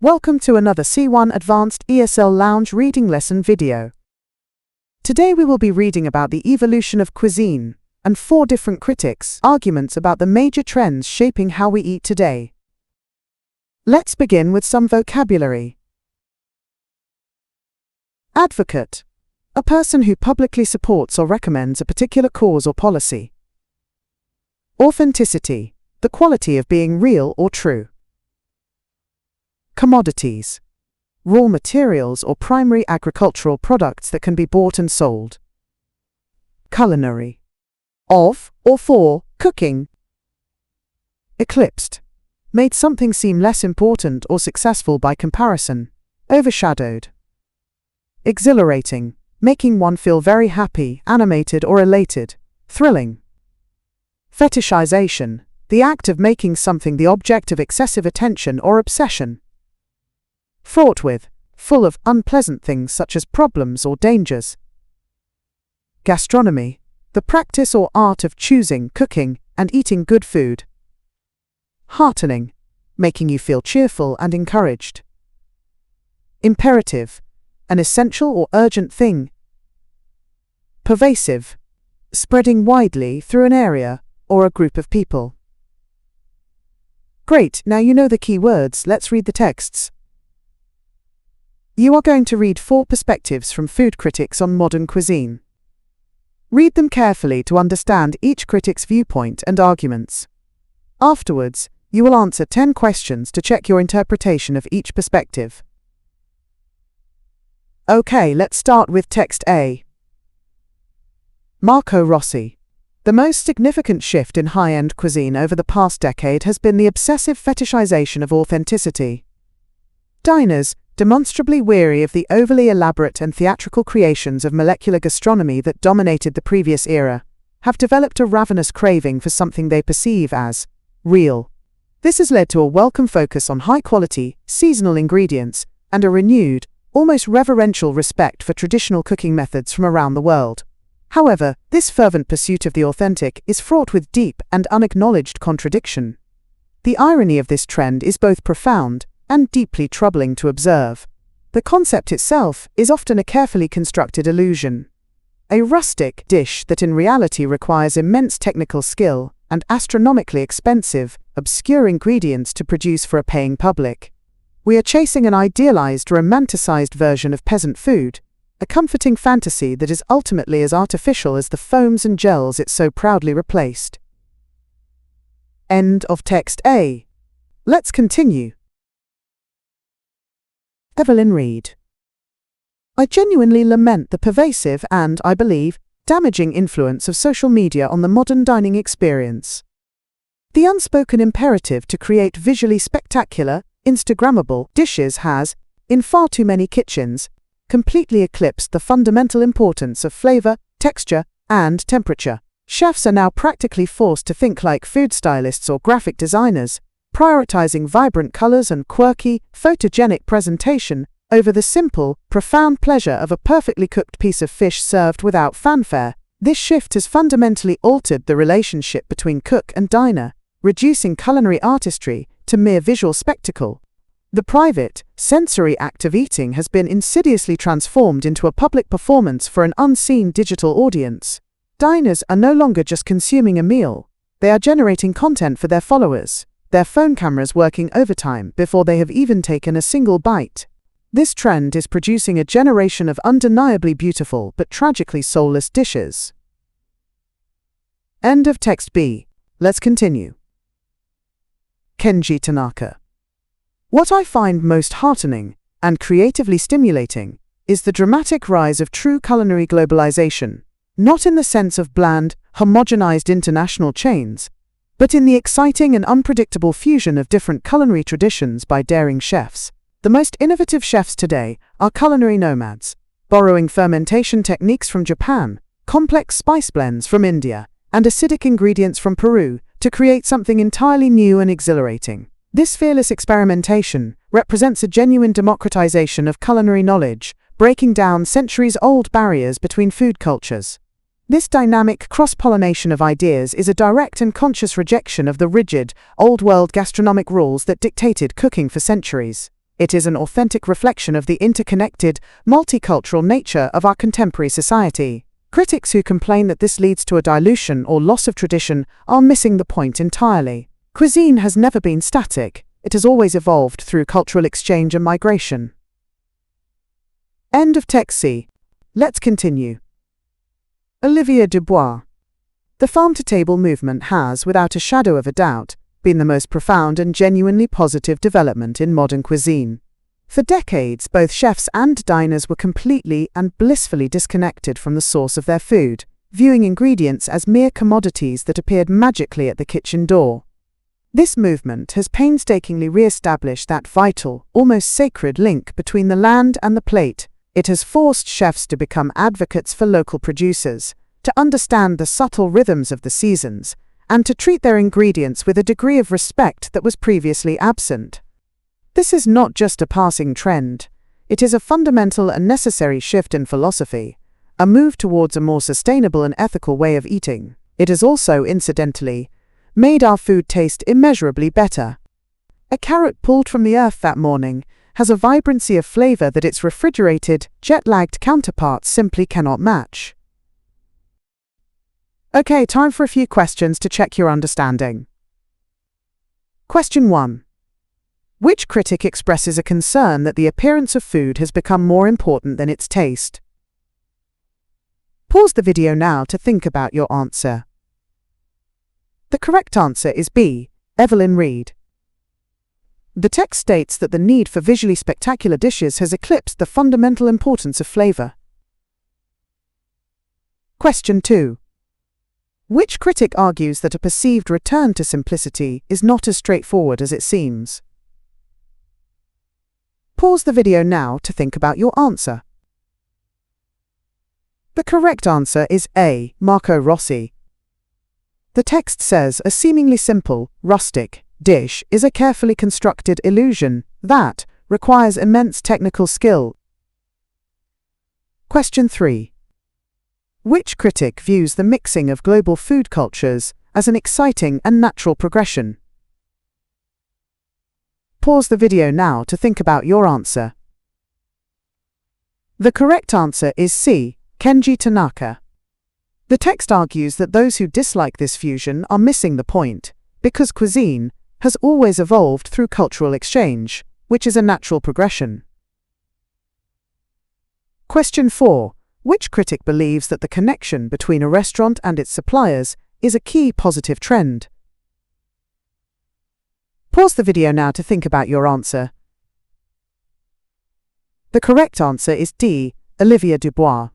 Welcome to another C1 Advanced ESL-lounge reading lesson video. Today we will be reading about the evolution of cuisine and 4 different critics' arguments about the major trends shaping how we eat today. Let's begin with some vocabulary. Advocate. A person who publicly supports or recommends a particular cause or policy. Authenticity. The quality of being real or true. Commodities. Raw materials or primary agricultural products that can be bought and sold. Culinary. Of or for cooking. Eclipsed. Made something seem less important or successful by comparison. Overshadowed. Exhilarating. Making one feel very happy, animated or elated. Thrilling. Fetishization. The act of making something the object of excessive attention or obsession. Fraught with, full of unpleasant things such as problems or dangers. Gastronomy. The practice or art of choosing, cooking, and eating good food. Heartening. Making you feel cheerful and encouraged. Imperative. An essential or urgent thing. Pervasive. Spreading widely through an area or a group of people. Great, now you know the key words, let's read the texts. You are going to read 4 perspectives from food critics on modern cuisine. Read them carefully to understand each critic's viewpoint and arguments. Afterwards, you will answer 10 questions to check your interpretation of each perspective. Okay, let's start with text A. Marco Rossi. The most significant shift in high-end cuisine over the past decade has been the obsessive fetishization of authenticity. Diners, demonstrably weary of the overly elaborate and theatrical creations of molecular gastronomy that dominated the previous era, have developed a ravenous craving for something they perceive as real. This has led to a welcome focus on high-quality, seasonal ingredients and a renewed, almost reverential respect for traditional cooking methods from around the world. However, this fervent pursuit of the authentic is fraught with deep and unacknowledged contradiction. The irony of this trend is both profound and deeply troubling to observe. The concept itself is often a carefully constructed illusion. A rustic dish that in reality requires immense technical skill and astronomically expensive, obscure ingredients to produce for a paying public. We are chasing an idealized, romanticized version of peasant food, a comforting fantasy that is ultimately as artificial as the foams and gels it so proudly replaced. End of text A. Let's continue. Evelyn Reed. I genuinely lament the pervasive and, I believe, damaging influence of social media on the modern dining experience. The unspoken imperative to create visually spectacular, Instagrammable dishes has, in far too many kitchens, completely eclipsed the fundamental importance of flavor, texture, and temperature. Chefs are now practically forced to think like food stylists or graphic designers, prioritizing vibrant colors and quirky, photogenic presentation over the simple, profound pleasure of a perfectly cooked piece of fish served without fanfare. This shift has fundamentally altered the relationship between cook and diner, reducing culinary artistry to mere visual spectacle. The private, sensory act of eating has been insidiously transformed into a public performance for an unseen digital audience. Diners are no longer just consuming a meal, they are generating content for their followers, their phone cameras working overtime before they have even taken a single bite. This trend is producing a generation of undeniably beautiful but tragically soulless dishes. End of text B. Let's continue. Kenji Tanaka. What I find most heartening and creatively stimulating is the dramatic rise of true culinary globalization, not in the sense of bland, homogenized international chains, but in the exciting and unpredictable fusion of different culinary traditions by daring chefs. The most innovative chefs today are culinary nomads, borrowing fermentation techniques from Japan, complex spice blends from India, and acidic ingredients from Peru to create something entirely new and exhilarating. This fearless experimentation represents a genuine democratization of culinary knowledge, breaking down centuries-old barriers between food cultures. This dynamic cross-pollination of ideas is a direct and conscious rejection of the rigid, old-world gastronomic rules that dictated cooking for centuries. It is an authentic reflection of the interconnected, multicultural nature of our contemporary society. Critics who complain that this leads to a dilution or loss of tradition are missing the point entirely. Cuisine has never been static. It has always evolved through cultural exchange and migration. End of text C. Let's continue. Olivier Dubois. The farm-to-table movement has, without a shadow of a doubt, been the most profound and genuinely positive development in modern cuisine. For decades, both chefs and diners were completely and blissfully disconnected from the source of their food, viewing ingredients as mere commodities that appeared magically at the kitchen door. This movement has painstakingly re-established that vital, almost sacred link between the land and the plate. It has forced chefs to become advocates for local producers, to understand the subtle rhythms of the seasons, and to treat their ingredients with a degree of respect that was previously absent. This is not just a passing trend. It is a fundamental and necessary shift in philosophy, a move towards a more sustainable and ethical way of eating. It has also, incidentally, made our food taste immeasurably better. A carrot pulled from the earth that morning has a vibrancy of flavor that its refrigerated, jet-lagged counterparts simply cannot match. Okay, time for a few questions to check your understanding. Question 1. Which critic expresses a concern that the appearance of food has become more important than its taste? Pause the video now to think about your answer. The correct answer is B. Evelyn Reed. The text states that the need for visually spectacular dishes has eclipsed the fundamental importance of flavor. Question 2. Which critic argues that a perceived return to simplicity is not as straightforward as it seems? Pause the video now to think about your answer. The correct answer is A. Marco Rossi. The text says a seemingly simple, rustic dish is a carefully constructed illusion that requires immense technical skill. Question 3. Which critic views the mixing of global food cultures as an exciting and natural progression? Pause the video now to think about your answer. The correct answer is C. Kenji Tanaka. The text argues that those who dislike this fusion are missing the point, because cuisine has always evolved through cultural exchange, which is a natural progression. Question 4. Which critic believes that the connection between a restaurant and its suppliers is a key positive trend? Pause the video now to think about your answer. The correct answer is D. Olivier Dubois.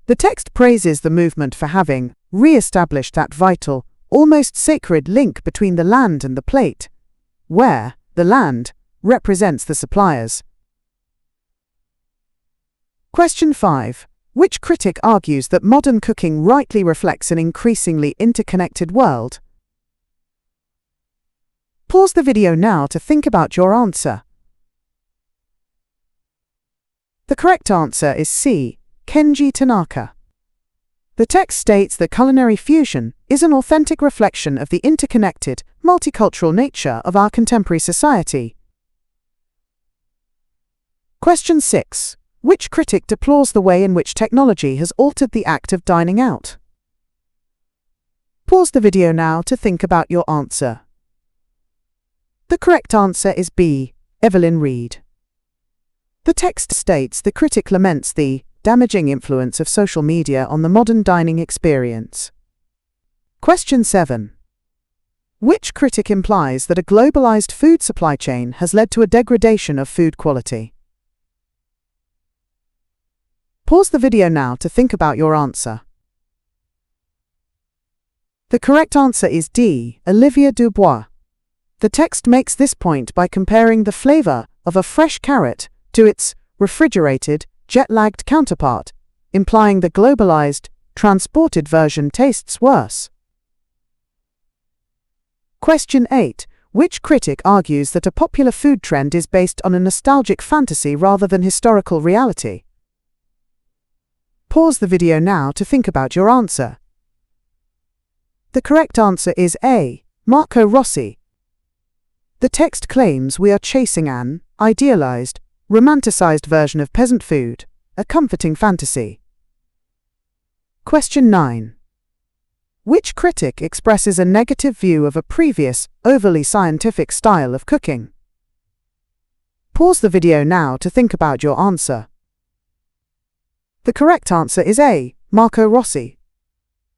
The text praises the movement for having re-established that vital, almost sacred link between the land and the plate, where the land represents the suppliers. Question 5. Which critic argues that modern cooking rightly reflects an increasingly interconnected world? Pause the video now to think about your answer. The correct answer is C. Kenji Tanaka. The text states that culinary fusion is an authentic reflection of the interconnected, multicultural nature of our contemporary society. Question 6. Which critic deplores the way in which technology has altered the act of dining out? Pause the video now to think about your answer. The correct answer is B. Evelyn Reed. The text states the critic laments the damaging influence of social media on the modern dining experience. Question 7. Which critic implies that a globalized food supply chain has led to a degradation of food quality? Pause the video now to think about your answer. The correct answer is D. Olivier Dubois. The text makes this point by comparing the flavor of a fresh carrot to its refrigerated, jet-lagged counterpart, implying the globalized, transported version tastes worse. Question 8. Which critic argues that a popular food trend is based on a nostalgic fantasy rather than historical reality? Pause the video now to think about your answer. The correct answer is A. Marco Rossi. The text claims we are chasing an idealized, romanticized version of peasant food, a comforting fantasy. Question 9. Which critic expresses a negative view of a previous, overly scientific style of cooking? Pause the video now to think about your answer. The correct answer is A. Marco Rossi.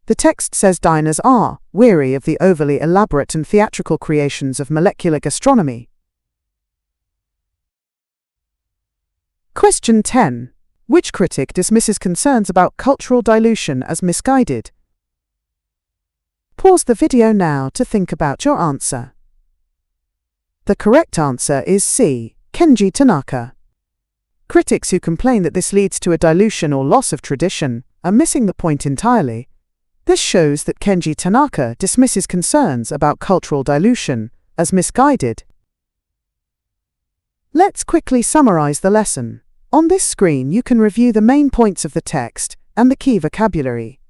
The text says diners are weary of the overly elaborate and theatrical creations of molecular gastronomy. Question 10. Which critic dismisses concerns about cultural dilution as misguided? Pause the video now to think about your answer. The correct answer is C. Kenji Tanaka. Critics who complain that this leads to a dilution or loss of tradition are missing the point entirely. This shows that Kenji Tanaka dismisses concerns about cultural dilution as misguided. Let's quickly summarize the lesson. On this screen you can review the main points of the text and the key vocabulary.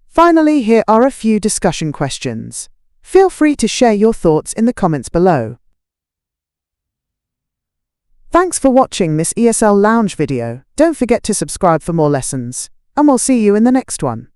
Finally, here are a few discussion questions. Feel free to share your thoughts in the comments below. Thanks for watching this ESL Lounge video. Don't forget to subscribe for more lessons, and we'll see you in the next one.